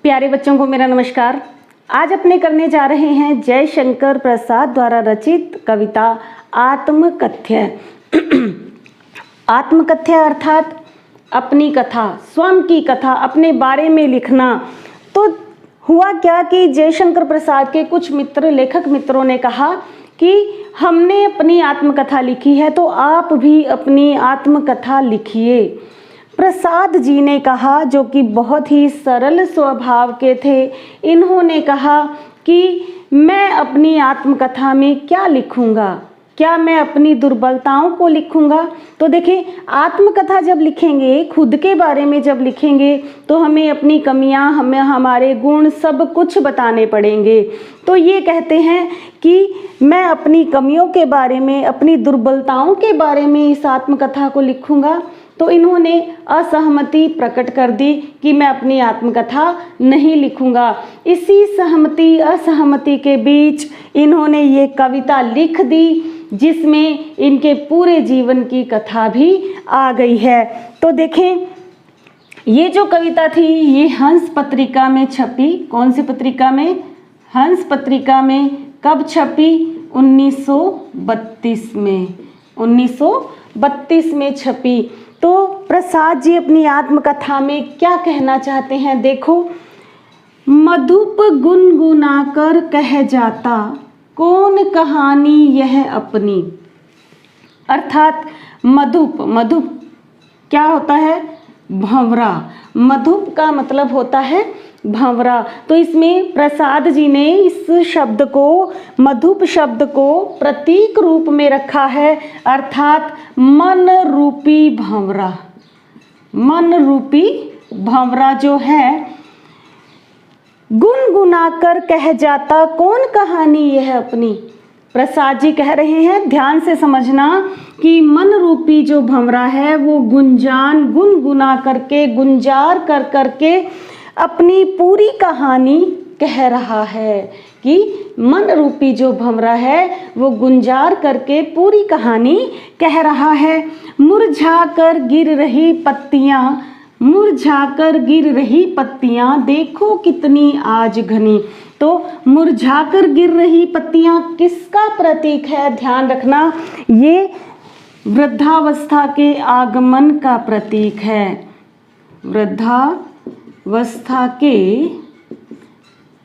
प्यारे बच्चों को मेरा नमस्कार। आज अपने करने जा रहे हैं जयशंकर प्रसाद द्वारा रचित कविता आत्मकथ्य। आत्मकथ्य अर्थात अपनी कथा, स्वयं की कथा, अपने बारे में लिखना। तो हुआ क्या कि जयशंकर प्रसाद के कुछ मित्र, लेखक मित्रों ने कहा कि हमने अपनी आत्मकथा लिखी है तो आप भी अपनी आत्मकथा लिखिए। प्रसाद जी ने कहा, जो कि बहुत ही सरल स्वभाव के थे, इन्होंने कहा कि मैं अपनी आत्मकथा में क्या लिखूंगा, क्या मैं अपनी दुर्बलताओं को लिखूंगा। तो देखिए, आत्मकथा जब लिखेंगे, खुद के बारे में जब लिखेंगे तो हमें अपनी कमियां, हमें हमारे गुण सब कुछ बताने पड़ेंगे। तो ये कहते हैं कि मैं अपनी कमियों के बारे में, अपनी दुर्बलताओं के बारे में इस आत्मकथा को लिखूंगा। तो इन्होंने असहमति प्रकट कर दी कि मैं अपनी आत्मकथा नहीं लिखूंगा। इसी सहमति असहमति के बीच इन्होंने ये कविता लिख दी, जिसमें इनके पूरे जीवन की कथा भी आ गई है। तो देखें, ये जो कविता थी ये हंस पत्रिका में छपी। कौन सी पत्रिका में? हंस पत्रिका में। कब छपी? 1932 में। 1932 में छपी। तो प्रसाद जी अपनी आत्मकथा में क्या कहना चाहते हैं, देखो। मधुप गुनगुनाकर कह जाता, कौन कहानी यह अपनी। अर्थात मधुप क्या होता है? भंवरा। मधुप का मतलब होता है भंवरा। तो इसमें प्रसाद जी ने इस शब्द को, मधुप शब्द को प्रतीक रूप में रखा है, अर्थात मन रूपी भंवरा। मन रूपी भंवरा जो है, गुनगुनाकर कह जाता, कौन कहानी यह अपनी। प्रसाद जी कह रहे हैं, ध्यान से समझना, कि मन रूपी जो भंवरा है वो गुनगुना करके, गुंजार कर करके अपनी पूरी कहानी कह रहा है। कि मन रूपी जो भंवरा है वो गुंजार करके पूरी कहानी कह रहा है। मुरझाकर गिर रही पत्तियां, मुरझाकर गिर रही पत्तियां, देखो कितनी आज घनी। तो मुरझाकर गिर रही पत्तियां किसका प्रतीक है? ध्यान रखना, ये वृद्धावस्था के आगमन का प्रतीक है। वृद्धावस्था के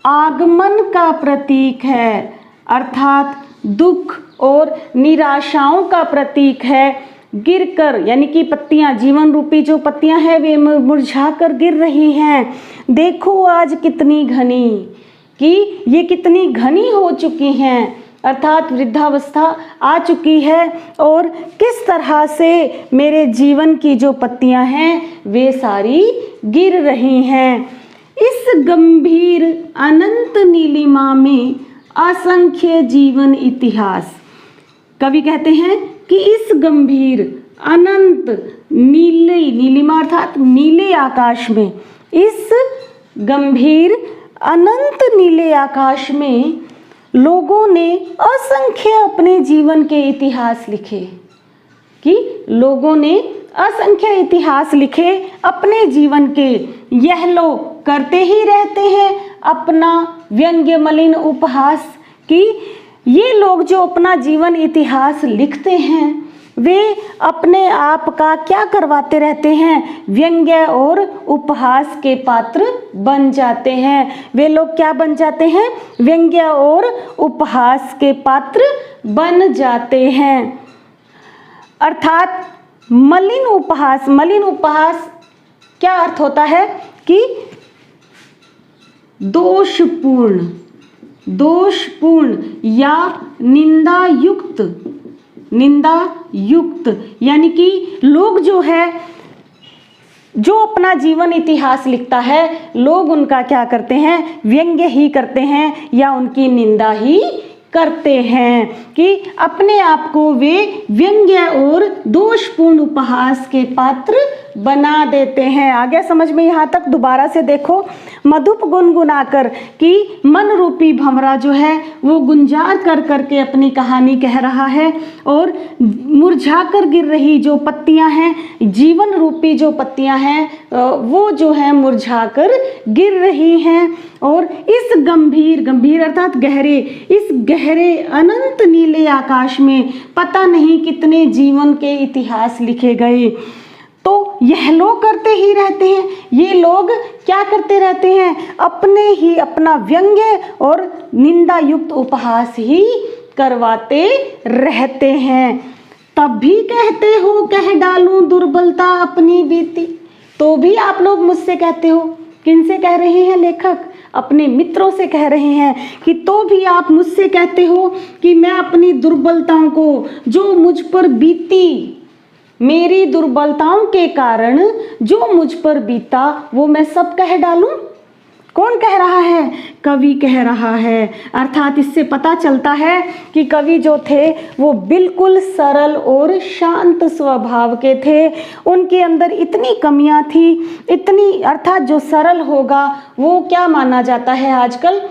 आगमन का प्रतीक है, अर्थात दुख और निराशाओं का प्रतीक है। गिरकर यानी कि पत्तियां, जीवन रूपी जो पत्तियां हैं वे मुरझाकर गिर रही हैं। देखो आज कितनी घनी, कि ये कितनी घनी हो चुकी हैं, अर्थात वृद्धावस्था आ चुकी है। और किस तरह से मेरे जीवन की जो पत्तियां हैं वे सारी गिर रही हैं। इस गंभीर अनंत नीलिमा में असंख्य जीवन इतिहास। कवि कहते हैं कि इस गंभीर अनंत नीलिमा अर्थात नीले आकाश में, इस गंभीर अनंत नीले आकाश में लोगों ने असंख्य अपने जीवन के इतिहास लिखे। कि लोगों ने असंख्य इतिहास लिखे अपने जीवन के। यह लोग करते ही रहते हैं अपना व्यंग्य मलिन उपहास। कि ये लोग जो अपना जीवन इतिहास लिखते हैं वे अपने आप का क्या करवाते रहते हैं? व्यंग्य और उपहास के पात्र बन जाते हैं। वे लोग क्या बन जाते हैं? व्यंग्य और उपहास के पात्र बन जाते हैं, अर्थात मलिन उपहास। मलिन उपहास क्या अर्थ होता है? कि दोषपूर्ण या निंदा युक्त, यानी कि लोग जो है, जो अपना जीवन इतिहास लिखता है, लोग उनका क्या करते हैं? व्यंग्य ही करते हैं या उनकी निंदा ही करते हैं। कि अपने आप को वे व्यंग्य और दोषपूर्ण उपहास के पात्र बना देते हैं। आगे समझ में यहाँ तक? दोबारा से देखो, मधुप गुनगुनाकर कि मन रूपी भंवरा जो है वो गुंजार कर करके अपनी कहानी कह रहा है, और मुरझाकर गिर रही जो पत्तियां हैं, जीवन रूपी जो पत्तियां हैं वो जो है मुरझाकर गिर रही हैं। और इस गंभीर, गंभीर अर्थात गहरे, इस गहरे अनंत नीले आकाश में पता नहीं कितने जीवन के इतिहास लिखे गए। तो यह लोग करते ही रहते हैं। ये लोग क्या करते रहते हैं? अपने ही अपना व्यंग्य और निंदा युक्त उपहास ही करवाते रहते हैं। तब भी कहते हो कह डालूं दुर्बलता अपनी बीती। तो भी आप लोग मुझसे कहते हो। किनसे कह रहे हैं लेखक? अपने मित्रों से कह रहे हैं कि तो भी आप मुझसे कहते हो कि मैं अपनी दुर्बलताओं को, जो मुझ पर बीती, मेरी दुर्बलताओं के कारण जो मुझ पर बीता, वो मैं सब कह डालूं। कौन कह रहा है? कवि कह रहा है। अर्थात इससे पता चलता है कि कवि जो थे वो बिल्कुल सरल और शांत स्वभाव के थे। उनके अंदर इतनी कमियां थी, इतनी, अर्थात जो सरल होगा वो क्या माना जाता है आजकल?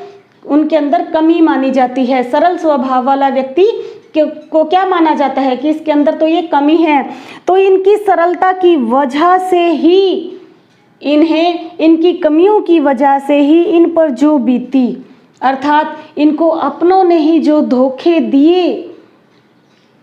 उनके अंदर कमी मानी जाती है। सरल स्वभाव वाला व्यक्ति को क्या माना जाता है कि इसके अंदर तो ये कमी है। तो इनकी सरलता की वजह से ही, इन्हें इनकी कमियों की वजह से ही इन पर जो बीती, अर्थात इनको अपनों ने ही जो धोखे दिए।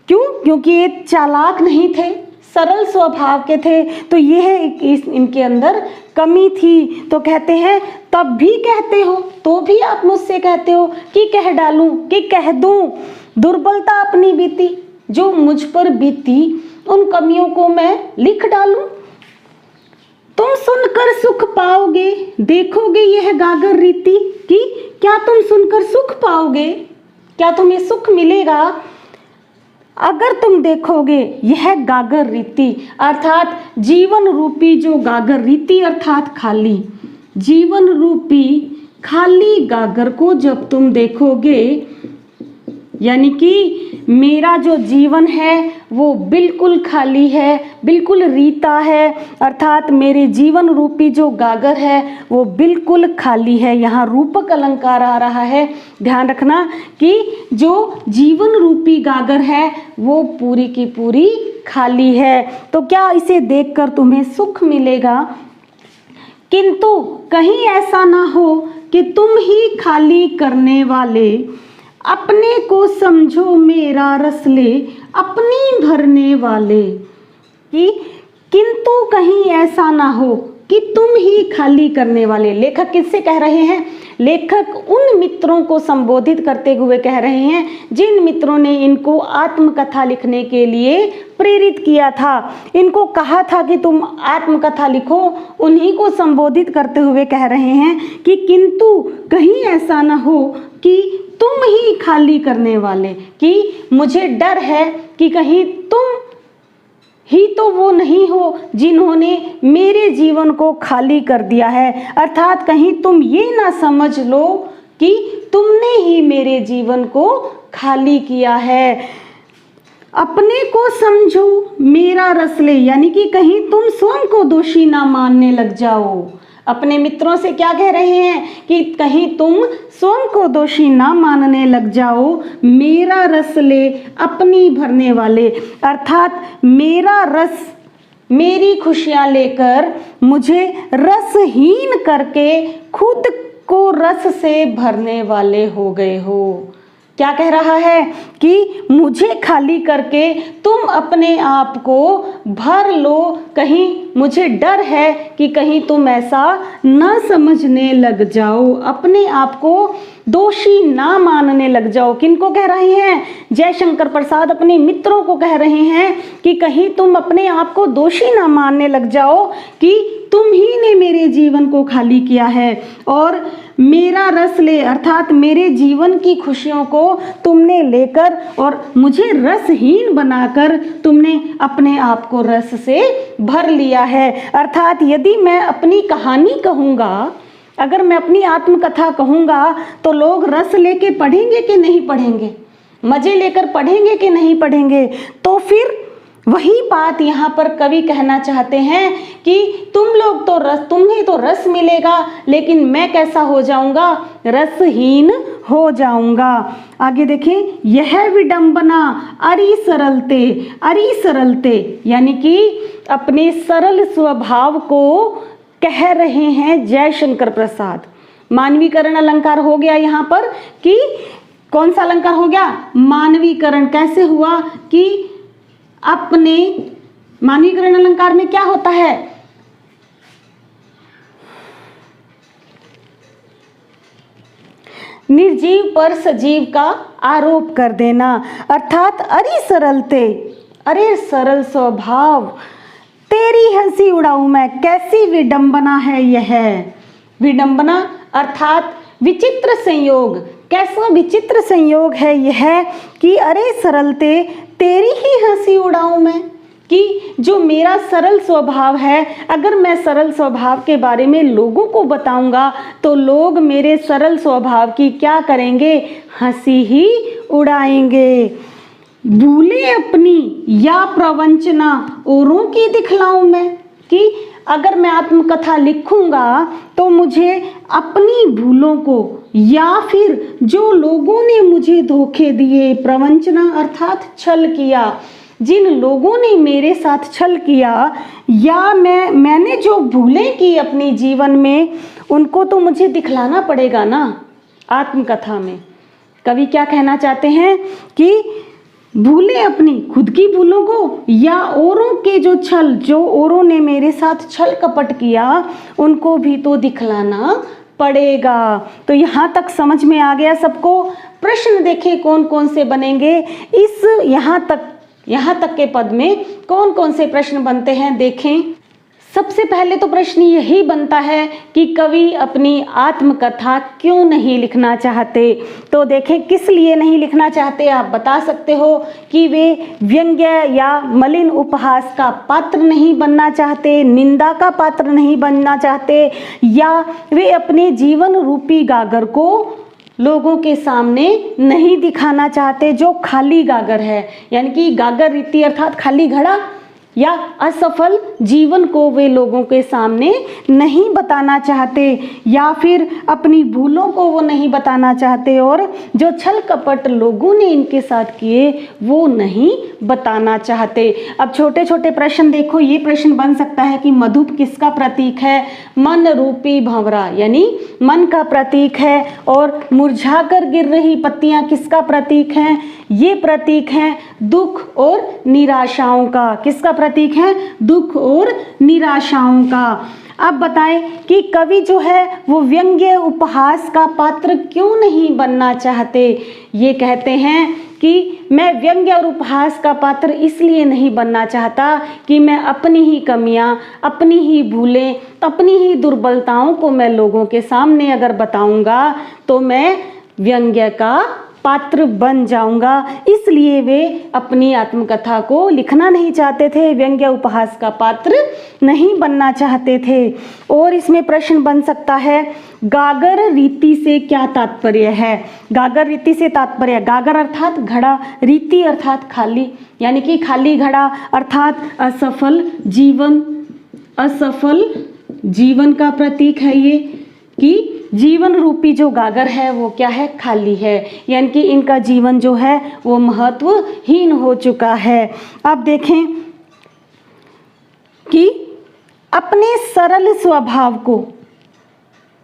क्यों? क्योंकि ये चालाक नहीं थे, सरल स्वभाव के थे। तो यह इनके अंदर कमी थी। तो कहते हैं तब भी कहते हो, तो भी आप मुझसे कहते हो कि कह डालूं, कि कह दूं दुर्बलता अपनी बीती, जो मुझ पर बीती उन कमियों को मैं लिख डालूं। तुम सुनकर सुख पाओगे, देखोगे यह गागर रीति कि क्या तुम सुनकर सुख पाओगे? क्या तुम्हें सुख मिलेगा अगर तुम देखोगे यह गागर रीति, अर्थात जीवन रूपी जो गागर रीति, अर्थात खाली, जीवन रूपी खाली गागर को जब तुम देखोगे, यानी कि मेरा जो जीवन है वो बिल्कुल खाली है, बिल्कुल रीता है, अर्थात मेरे जीवन रूपी जो गागर है वो बिल्कुल खाली है। यहाँ रूपक अलंकार आ रहा है, ध्यान रखना कि जो जीवन रूपी गागर है वो पूरी की पूरी खाली है। तो क्या इसे देखकर तुम्हें सुख मिलेगा? किंतु कहीं ऐसा ना हो कि तुम ही खाली करने वाले अपने को समझो मेरा रस ले अपनी भरने वाले। कि किंतु कहीं ऐसा ना हो कि तुम ही खाली करने वाले। लेखक किससे कह रहे हैं? लेखक उन मित्रों को संबोधित करते हुए कह रहे हैं जिन मित्रों ने इनको आत्मकथा लिखने के लिए प्रेरित किया था, इनको कहा था कि तुम आत्मकथा लिखो। उन्हीं को संबोधित करते हुए कह रहे हैं कि किंतु कहीं ऐसा ना हो कि तुम ही खाली करने वाले, कि मुझे डर है कि कहीं तुम ही तो वो नहीं हो जिन्होंने मेरे जीवन को खाली कर दिया है। अर्थात कहीं तुम ये ना समझ लो कि तुमने ही मेरे जीवन को खाली किया है। अपने को समझो मेरा रस ले, यानी कि कहीं तुम स्वयं को दोषी ना मानने लग जाओ। अपने मित्रों से क्या कह रहे हैं कि कहीं तुम स्वयं को दोषी ना मानने लग जाओ। मेरा रस ले अपनी भरने वाले, अर्थात मेरा रस, मेरी खुशियां लेकर मुझे रसहीन करके खुद को रस से भरने वाले हो गए हो। क्या कह रहा है कि मुझे खाली करके तुम अपने आप को भर लो। कहीं मुझे डर है कि कहीं तुम ऐसा न समझने लग जाओ, अपने आप को दोषी ना मानने लग जाओ। किनको कह रहे हैं? जयशंकर प्रसाद अपने मित्रों को कह रहे हैं कि कहीं तुम अपने आप को दोषी ना मानने लग जाओ कि तुम ही ने मेरे जीवन को खाली किया है और मेरा रस ले, अर्थात मेरे जीवन की खुशियों को तुमने लेकर और मुझे रसहीन बनाकर तुमने अपने आप को रस से भर लिया है। अर्थात यदि मैं अपनी कहानी कहूँगा, अगर मैं अपनी आत्मकथा कहूँगा तो लोग रस लेके पढ़ेंगे कि नहीं पढ़ेंगे, मज़े लेकर पढ़ेंगे कि नहीं पढ़ेंगे। तो फिर वही बात यहाँ पर कवि कहना चाहते हैं कि तुम लोग तो तुम्हें तो रस मिलेगा, लेकिन मैं कैसा हो जाऊंगा, रसहीन हो जाऊंगा। आगे देखें, यह विडंबना अरि सरलते यानी कि अपने सरल स्वभाव को कह रहे हैं जयशंकर प्रसाद। मानवीकरण अलंकार हो गया यहाँ पर कि कौन सा अलंकार हो गया, मानवीकरण। कैसे हुआ कि अपने मानवीकरण अलंकार में क्या होता है, निर्जीव पर सजीव का आरोप कर देना, अर्थात अरे सरलते, अरे सरल स्वभाव, तेरी हंसी उड़ाऊं मैं, कैसी विडंबना है यह। विडंबना अर्थात विचित्र संयोग, कैसा विचित्र संयोग है यह कि अरे सरलते, तेरी ही हंसी उड़ाऊं मैं, कि जो मेरा सरल स्वभाव है, अगर मैं सरल स्वभाव के बारे में लोगों को बताऊंगा तो लोग मेरे सरल स्वभाव की क्या करेंगे, हंसी ही उड़ाएंगे। भूले अपनी या प्रवंचना औरों की दिखलाऊं मैं, कि अगर मैं आत्मकथा लिखूंगा तो मुझे अपनी भूलों को या फिर जो लोगों ने मुझे धोखे दिए, प्रवंचना अर्थात छल किया, जिन लोगों ने मेरे साथ छल किया या मैंने जो भूलें की अपने जीवन में, उनको तो मुझे दिखलाना पड़ेगा ना आत्मकथा में। कवि क्या कहना चाहते हैं कि भूले अपनी खुद की भूलों को या औरों के जो छल, जो औरों ने मेरे साथ छल कपट किया, उनको भी तो दिखलाना पड़ेगा। तो यहाँ तक समझ में आ गया सबको। प्रश्न देखें कौन कौन से बनेंगे, इस यहाँ तक के पद में कौन कौन से प्रश्न बनते हैं देखें। सबसे पहले तो प्रश्न यही बनता है कि कवि अपनी आत्मकथा क्यों नहीं लिखना चाहते। तो देखें किस लिए नहीं लिखना चाहते, आप बता सकते हो कि वे व्यंग्य या मलिन उपहास का पात्र नहीं बनना चाहते, निंदा का पात्र नहीं बनना चाहते, या वे अपने जीवन रूपी गागर को लोगों के सामने नहीं दिखाना चाहते, जो खाली गागर है, यानी कि गागर रीति अर्थात खाली घड़ा या असफल जीवन को वे लोगों के सामने नहीं बताना चाहते, या फिर अपनी भूलों को वो नहीं बताना चाहते, और जो छल कपट लोगों ने इनके साथ किए वो नहीं बताना चाहते। अब छोटे छोटे प्रश्न देखो, ये प्रश्न बन सकता है कि मधुप किसका प्रतीक है, मन रूपी भंवरा यानी मन का प्रतीक है, और मुरझाकर गिर रही पत्तियां किसका प्रतीक है, ये प्रतीक है दुख और निराशाओं का। किसका प्रतीक है, दुख और निराशाओं का। अब बताएं कि कवि जो है वो व्यंग्य उपहास का पात्र क्यों नहीं बनना चाहते। ये कहते हैं कि मैं व्यंग्य और उपहास का पात्र इसलिए नहीं बनना चाहता कि मैं अपनी ही कमियां, अपनी ही भूलें, अपनी ही दुर्बलताओं को मैं लोगों के सामने अगर बताऊंगा तो मैं व्यंग्य का पात्र बन जाऊंगा, इसलिए वे अपनी आत्मकथा को लिखना नहीं चाहते थे, व्यंग्य उपहास का पात्र नहीं बनना चाहते थे। और इसमें प्रश्न बन सकता है, गागर रीति से क्या तात्पर्य है। गागर रीति से तात्पर्य, गागर अर्थात घड़ा, रीति अर्थात खाली, यानी कि खाली घड़ा अर्थात असफल जीवन का प्रतीक है ये, कि जीवन रूपी जो गागर है वो क्या है, खाली है, यानी कि इनका जीवन जो है वो महत्वहीन हो चुका है। अब देखें कि अपने सरल स्वभाव को,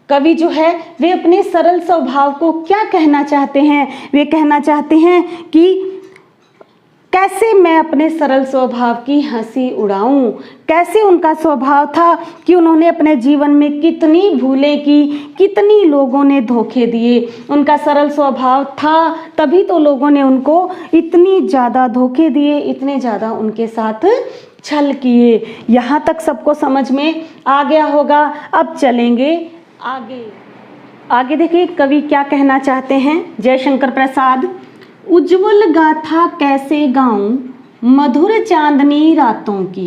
कवि जो है वे अपने सरल स्वभाव को क्या कहना चाहते हैं, वे कहना चाहते हैं कि कैसे मैं अपने सरल स्वभाव की हंसी उड़ाऊं। कैसे उनका स्वभाव था कि उन्होंने अपने जीवन में कितनी भूलें की, कितनी लोगों ने धोखे दिए। उनका सरल स्वभाव था तभी तो लोगों ने उनको इतनी ज़्यादा धोखे दिए, इतने ज़्यादा उनके साथ छल किए। यहाँ तक सबको समझ में आ गया होगा। अब चलेंगे आगे देखिए कवि क्या कहना चाहते हैं। जयशंकर प्रसाद, उज्जवल गाथा कैसे गाऊं मधुर चांदनी रातों की,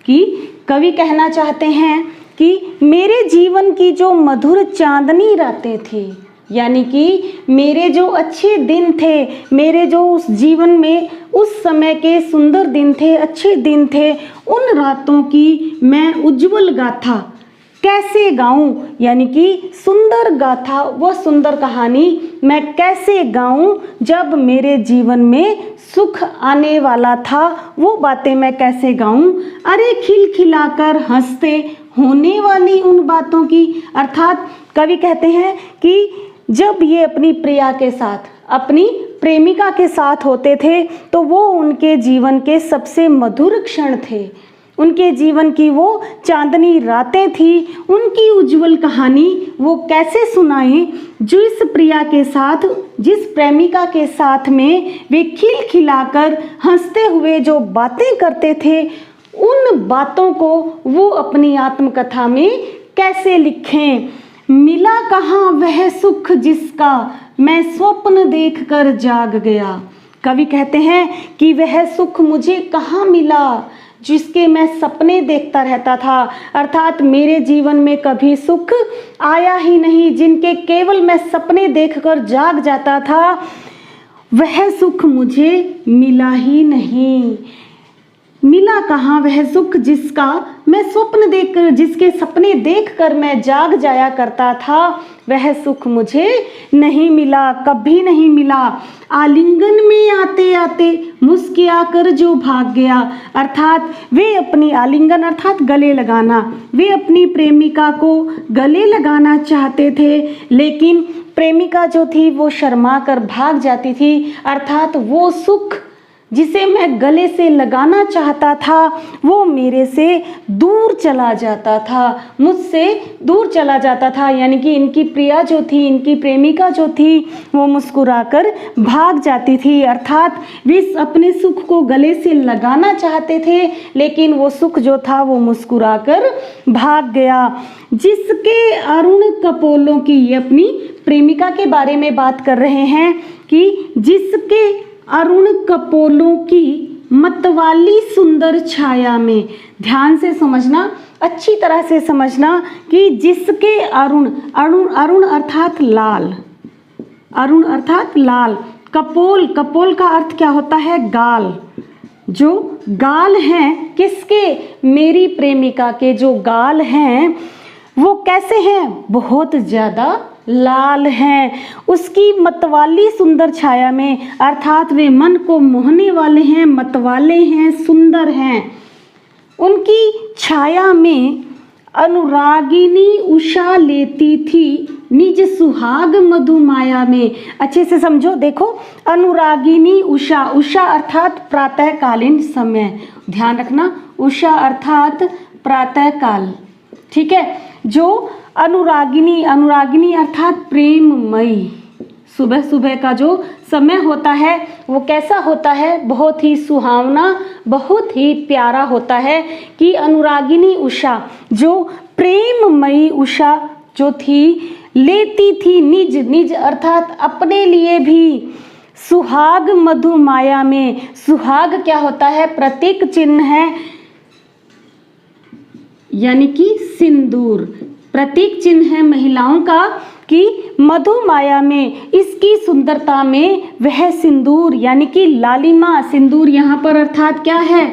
कि कवि कहना चाहते हैं कि मेरे जीवन की जो मधुर चांदनी रातें थी यानी कि मेरे जो अच्छे दिन थे, मेरे जो उस जीवन में उस समय के सुंदर दिन थे, अच्छे दिन थे, उन रातों की मैं उज्जवल गाथा कैसे गाऊं, यानी कि सुंदर गाथा, वह सुंदर कहानी मैं कैसे गाऊं जब मेरे जीवन में सुख आने वाला था, वो बातें मैं कैसे गाऊं। अरे खिलखिलाकर हंसते होने वाली उन बातों की। अर्थात कवि कहते हैं कि जब ये अपनी प्रिया के साथ, अपनी प्रेमिका के साथ होते थे तो वो उनके जीवन के सबसे मधुर क्षण थे, उनके जीवन की वो चांदनी रातें थी। उनकी उज्जवल कहानी वो कैसे सुनाएं, जिस प्रिया के साथ, जिस प्रेमिका के साथ में वे खिलखिलाकर हंसते हुए जो बातें करते थे, उन बातों को वो अपनी आत्मकथा में कैसे लिखें। मिला कहाँ वह सुख जिसका मैं स्वप्न देखकर जाग गया। कवि कहते हैं कि वह सुख मुझे कहाँ मिला जिसके मैं सपने देखता रहता था। अर्थात मेरे जीवन में कभी सुख आया ही नहीं, जिनके केवल मैं सपने देखकर जाग जाता था, वह सुख मुझे मिला ही नहीं। मिला कहाँ वह सुख जिसका मैं स्वप्न देखकर, जिसके सपने देखकर मैं जाग जाया करता था, वह सुख मुझे नहीं मिला, कभी नहीं मिला। आलिंगन में आते आते मुस्किया कर जो भाग गया। अर्थात वे अपनी आलिंगन अर्थात गले लगाना, वे अपनी प्रेमिका को गले लगाना चाहते थे, लेकिन प्रेमिका जो थी वो शर्मा कर भाग जाती थी। अर्थात वो सुख जिसे मैं गले से लगाना चाहता था वो मेरे से दूर चला जाता था, मुझसे दूर चला जाता था। यानी कि इनकी प्रिया जो थी, इनकी प्रेमिका जो थी, वो मुस्कुराकर भाग जाती थी। अर्थात वे अपने सुख को गले से लगाना चाहते थे, लेकिन वो सुख जो था वो मुस्कुराकर भाग गया। जिसके अरुण कपोलों की, ये अपनी प्रेमिका के बारे में बात कर रहे हैं कि जिसके अरुण कपोलों की मतवाली सुंदर छाया में। ध्यान से समझना, अच्छी तरह से समझना कि जिसके अरुण, अरुण अर्थात लाल, अरुण अर्थात लाल, कपोल, कपोल का अर्थ क्या होता है, गाल। जो गाल हैं किसके, मेरी प्रेमिका के जो गाल हैं वो कैसे हैं, बहुत ज़्यादा लाल हैं। उसकी मतवाली सुंदर छाया में, अर्थात वे मन को मोहने वाले हैं, मतवाले हैं, सुंदर हैं। उनकी छाया में अनुरागिनी उषा लेती थी निज सुहाग मधुमाया में। अच्छे से समझो, देखो, अनुरागिनी उषा, उषा अर्थात प्रातःकालीन समय, ध्यान रखना, उषा अर्थात प्रातःकाल, ठीक है। जो अनुरागिनी, अनुरागिनी अर्थात प्रेममयी, सुबह सुबह का जो समय होता है वो कैसा होता है, बहुत ही सुहावना, बहुत ही प्यारा होता है। कि अनुरागिनी उषा, जो प्रेममयी उषा जो थी, लेती थी निज, निज अर्थात अपने लिए भी, सुहाग मधुमाया में। सुहाग क्या होता है, प्रतीक चिन्ह है, यानी कि सिंदूर, प्रतीक चिन्ह है महिलाओं का कि मधुमाया में, इसकी सुंदरता में वह सिंदूर यानी कि लालिमा, सिंदूर यहाँ पर अर्थात क्या है,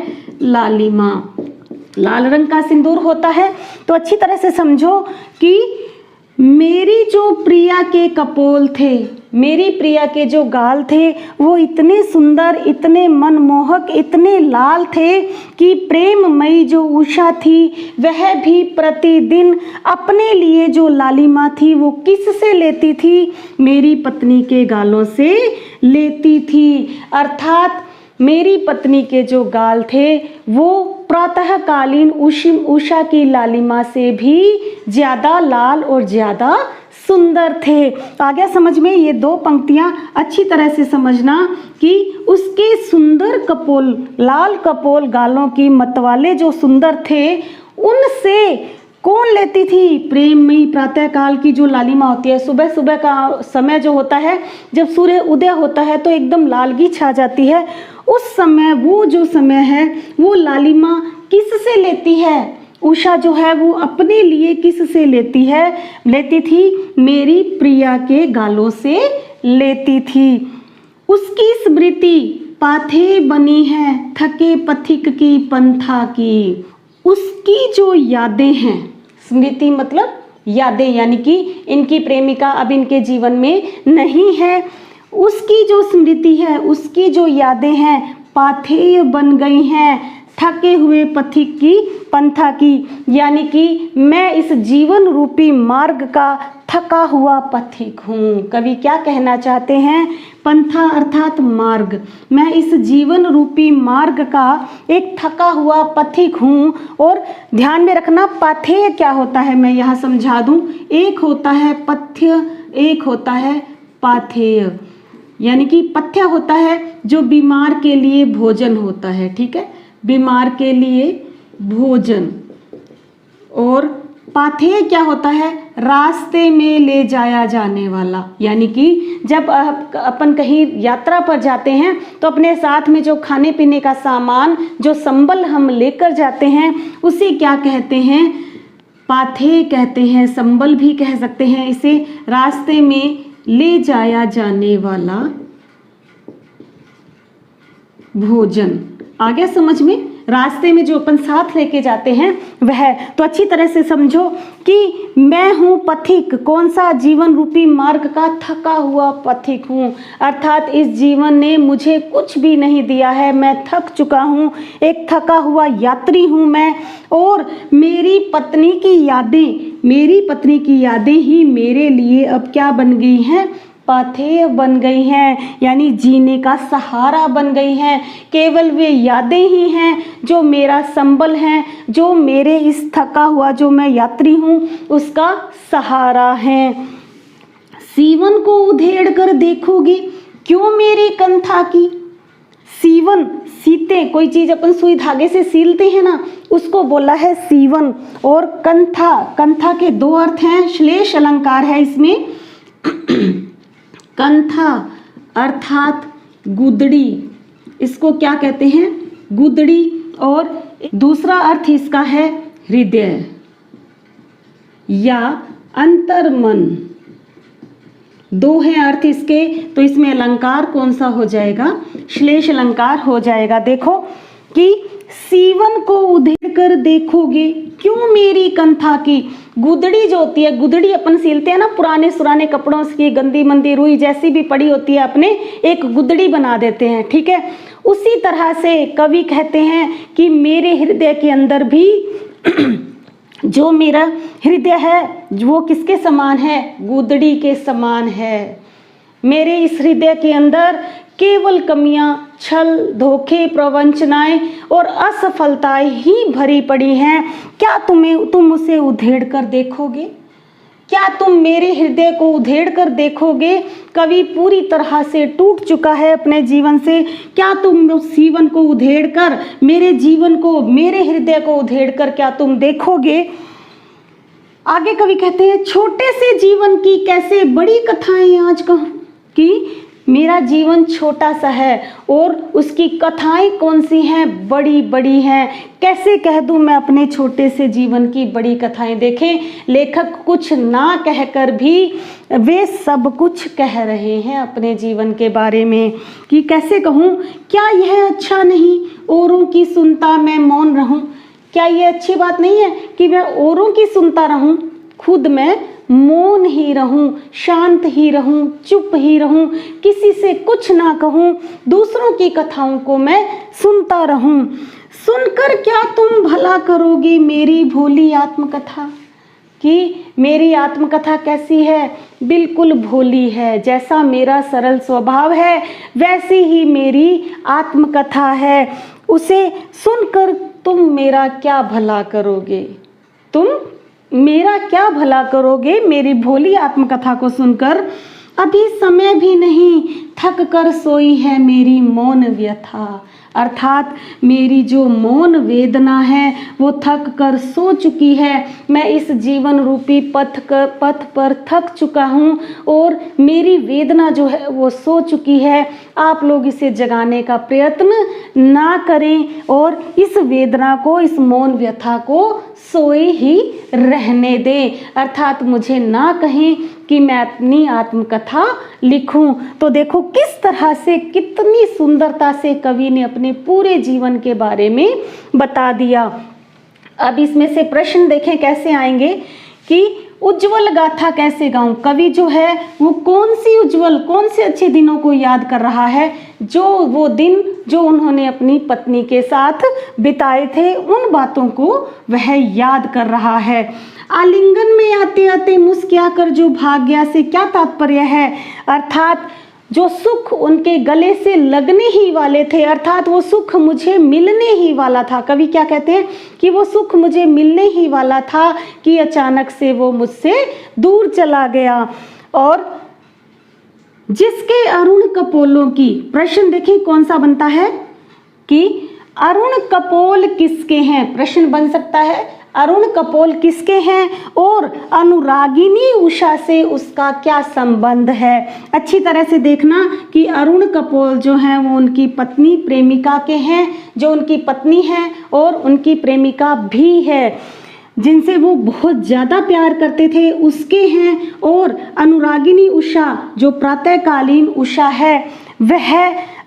लालिमा, लाल रंग का सिंदूर होता है। तो अच्छी तरह से समझो कि मेरी जो प्रिया के कपोल थे, मेरी प्रिया के जो गाल थे वो इतने सुंदर, इतने मनमोहक, इतने लाल थे कि प्रेममयी जो उषा थी वह भी प्रतिदिन अपने लिए जो लालिमा थी वो किससे लेती थी, मेरी पत्नी के गालों से लेती थी। अर्थात मेरी पत्नी के जो गाल थे वो प्रातःकालीन उषा की लालिमा से भी ज़्यादा लाल और ज़्यादा सुंदर थे। आ गया समझ में, ये दो पंक्तियां अच्छी तरह से समझना कि उसके सुंदर कपोल, लाल कपोल गालों की मतवाले जो सुंदर थे, उनसे कौन लेती थी, प्रेममयी प्रातःकाल की जो लालिमा होती है, सुबह सुबह का समय जो होता है, जब सूर्य उदय होता है तो एकदम लालगी छा जाती है, उस समय, वो जो समय है वो लालिमा किससे लेती है, उषा जो है वो अपने लिए किस से लेती थी, मेरी प्रिया के गालों से लेती थी। उसकी स्मृति पाथे बनी है, थके पथिक की पंथा की। उसकी जो यादें हैं, स्मृति मतलब यादें, यानी कि इनकी प्रेमिका अब इनके जीवन में नहीं है। उसकी जो स्मृति है, उसकी जो यादें हैं, पाथेय बन गई हैं, थके हुए पथिक की पंथा की, यानी कि मैं इस जीवन रूपी मार्ग का थका हुआ पथिक हूँ। कवि क्या कहना चाहते हैं, पंथा अर्थात मार्ग, मैं इस जीवन रूपी मार्ग का एक थका हुआ पथिक हूँ। और ध्यान में रखना, पाथेय क्या होता है मैं यहाँ समझा दूँ। एक होता है पथ्य, एक होता है पाथेय। यानी कि पथ्य होता है जो बीमार के लिए भोजन होता है, ठीक है, बीमार के लिए भोजन। और पाथेय क्या होता है, रास्ते में ले जाया जाने वाला। यानी कि जब अपन कहीं यात्रा पर जाते हैं तो अपने साथ में जो खाने पीने का सामान, जो संबल हम लेकर जाते हैं, उसे क्या कहते हैं, पाथेय कहते हैं। संबल भी कह सकते हैं इसे, रास्ते में ले जाया जाने वाला भोजन। आ गया समझ में, रास्ते में जो अपन साथ लेके जाते हैं वह। तो अच्छी तरह से समझो कि मैं हूँ पथिक, कौन सा, जीवन रूपी मार्ग का थका हुआ पथिक हूँ, अर्थात इस जीवन ने मुझे कुछ भी नहीं दिया है, मैं थक चुका हूँ, एक थका हुआ यात्री हूँ मैं। और मेरी पत्नी की यादें ही मेरे लिए अब क्या बन गई हैं, पाथेय बन गई हैं, यानी जीने का सहारा बन गई हैं। केवल वे यादें ही हैं जो मेरा संबल हैं, जो मेरे इस थका हुआ जो मैं यात्री हूँ उसका सहारा हैं। सीवन को उधेड़ कर देखोगे क्यों मेरी कंथा की। सीवन, सीते, कोई चीज अपन सुई धागे से सीलते हैं ना, उसको बोला है सीवन। और कंथा, कंथा के दो अर्थ हैं, श्लेष अलंकार है इसमें। कंथा अर्थात गुदड़ी, इसको क्या कहते हैं, गुदड़ी। और दूसरा अर्थ इसका है हृदय या अंतर्मन। दो हैं अर्थ इसके, तो इसमें अलंकार कौन सा हो जाएगा, श्लेष अलंकार हो जाएगा। देखो कि सीवन को उधेड़ कर देखोगे क्यों मेरी कंथा की। गुदड़ी जो होती है, गुदड़ी अपन सीलते हैं ना, पुराने सुराने कपड़ों की गंदी मंदी रुई जैसी भी पड़ी होती है, अपने एक गुदड़ी बना देते हैं, ठीक है। उसी तरह से कवि कहते हैं कि मेरे हृदय के अंदर भी जो मेरा हृदय है वो किसके समान है, गुदड़ी के समान है। मेरे इस हृदय के अंदर केवल कमियां, छल, धोखे, प्रवंचनाएं और असफलताएं ही भरी पड़ी हैं। क्या तुम उसे उधेड़ कर देखोगे, क्या तुम मेरे हृदय को उधेड़ कर देखोगे। कवि पूरी तरह से टूट चुका है अपने जीवन से। क्या तुम उस जीवन को उधेड़ कर, मेरे जीवन को, मेरे हृदय को उधेड़ कर क्या तुम देखोगे। आगे कवि कहते हैं, छोटे से जीवन की कैसे बड़ी कथाएं आज कहूं, कि मेरा जीवन छोटा सा है और उसकी कथाएं कौन सी हैं, बड़ी बड़ी हैं। कैसे कह दूं मैं अपने छोटे से जीवन की बड़ी कथाएं। देखें, लेखक कुछ ना कहकर भी वे सब कुछ कह रहे हैं अपने जीवन के बारे में, कि कैसे कहूं, क्या यह अच्छा नहीं औरों की सुनता मैं मौन रहूं। क्या ये अच्छी बात नहीं है कि मैं औरों की सुनता रहूं, खुद मैं मौन ही रहूं, शांत ही रहूं, चुप ही रहूं, किसी से कुछ ना कहूं, दूसरों की कथाओं को मैं सुनता रहूं। सुनकर क्या तुम भला करोगे मेरी भोली आत्मकथा, कि मेरी आत्मकथा कैसी है, बिल्कुल भोली है। जैसा मेरा सरल स्वभाव है वैसी ही मेरी आत्मकथा है। उसे सुनकर तुम मेरा क्या भला करोगे, तुम मेरा क्या भला करोगे मेरी भोली आत्मकथा को सुनकर। अभी समय भी नहीं, थक कर सोई है मेरी मौन व्यथा। अर्थात मेरी जो मौन वेदना है वो थक कर सो चुकी है। मैं इस जीवन रूपी पथ पर थक चुका हूँ और मेरी वेदना जो है वो सो चुकी है। आप लोग इसे जगाने का प्रयत्न ना करें और इस वेदना को, इस मौन व्यथा को सोए ही रहने दें। अर्थात मुझे ना कहें कि मैं अपनी आत्मकथा लिखूं। तो देखो किस तरह से, कितनी सुंदरता से कवि ने अपने पूरे जीवन के बारे में बता दिया। अब इसमें से प्रश्न देखें कैसे आएंगे कि उज्जवल गाथा कैसे गाऊं। कवि जो है वो कौन सी उज्जवल, कौन से अच्छे दिनों को याद कर रहा है, जो वो दिन जो उन्होंने अपनी पत्नी के साथ बिताए थे, उन बातों को वह याद कर रहा है। आलिंगन में आते आते मुस्कुरा कर जो भाग गया से क्या तात्पर्य है। अर्थात जो सुख उनके गले से लगने ही वाले थे, अर्थात वो सुख मुझे मिलने ही वाला था। कवि क्या कहते हैं कि वो सुख मुझे मिलने ही वाला था कि अचानक से वो मुझसे दूर चला गया। और जिसके अरुण कपोलों की, प्रश्न देखिए कौन सा बनता है कि अरुण कपोल किसके हैं। प्रश्न बन सकता है अरुण कपोल किसके हैं और अनुरागिनी उषा से उसका क्या संबंध है। अच्छी तरह से देखना कि अरुण कपोल जो हैं वो उनकी पत्नी प्रेमिका के हैं, जो उनकी पत्नी है और उनकी प्रेमिका भी है, जिनसे वो बहुत ज़्यादा प्यार करते थे, उसके हैं। और अनुरागिनी उषा जो प्रातःकालीन उषा है, वह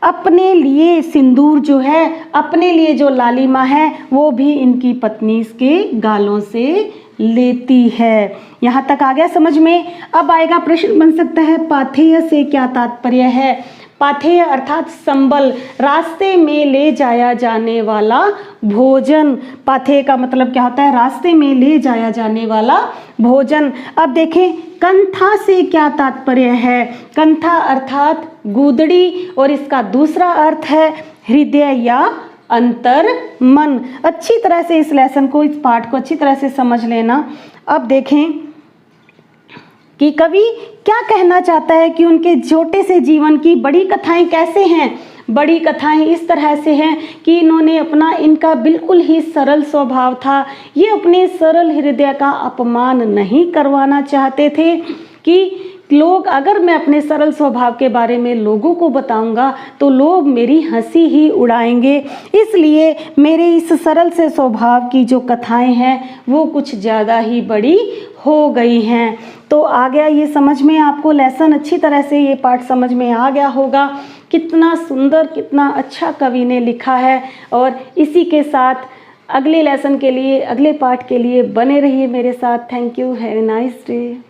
अपने लिए सिंदूर जो है, अपने लिए जो लालिमा है, वो भी इनकी पत्नी के गालों से लेती है। यहाँ तक आ गया समझ में। अब आएगा प्रश्न बन सकता है पाथेय से क्या तात्पर्य है। पाथेय अर्थात संबल, रास्ते में ले जाया जाने वाला भोजन। पाथेय का मतलब क्या होता है, रास्ते में ले जाया जाने वाला भोजन। अब देखें कंथा से क्या तात्पर्य है। कंथा अर्थात गूदड़ी और इसका दूसरा अर्थ है हृदय या अंतर मन। अच्छी तरह से इस लेसन को, इस पाठ को अच्छी तरह से समझ लेना। अब देखें कि कवि क्या कहना चाहता है कि उनके छोटे से जीवन की बड़ी कथाएं कैसे हैं। बड़ी कथाएं इस तरह से हैं कि इन्होंने अपना, इनका बिल्कुल ही सरल स्वभाव था। ये अपने सरल हृदय का अपमान नहीं करवाना चाहते थे कि लोग, अगर मैं अपने सरल स्वभाव के बारे में लोगों को बताऊंगा तो लोग मेरी हंसी ही उड़ाएंगे। इसलिए मेरे इस सरल से स्वभाव की जो कथाएं हैं वो कुछ ज़्यादा ही बड़ी हो गई हैं। तो आ गया ये समझ में, आपको लेसन अच्छी तरह से ये पाठ समझ में आ गया होगा। कितना सुंदर, कितना अच्छा कवि ने लिखा है। और इसी के साथ अगले लेसन के लिए, अगले पाठ के लिए बने रहिए मेरे साथ। Thank you, have a nice day.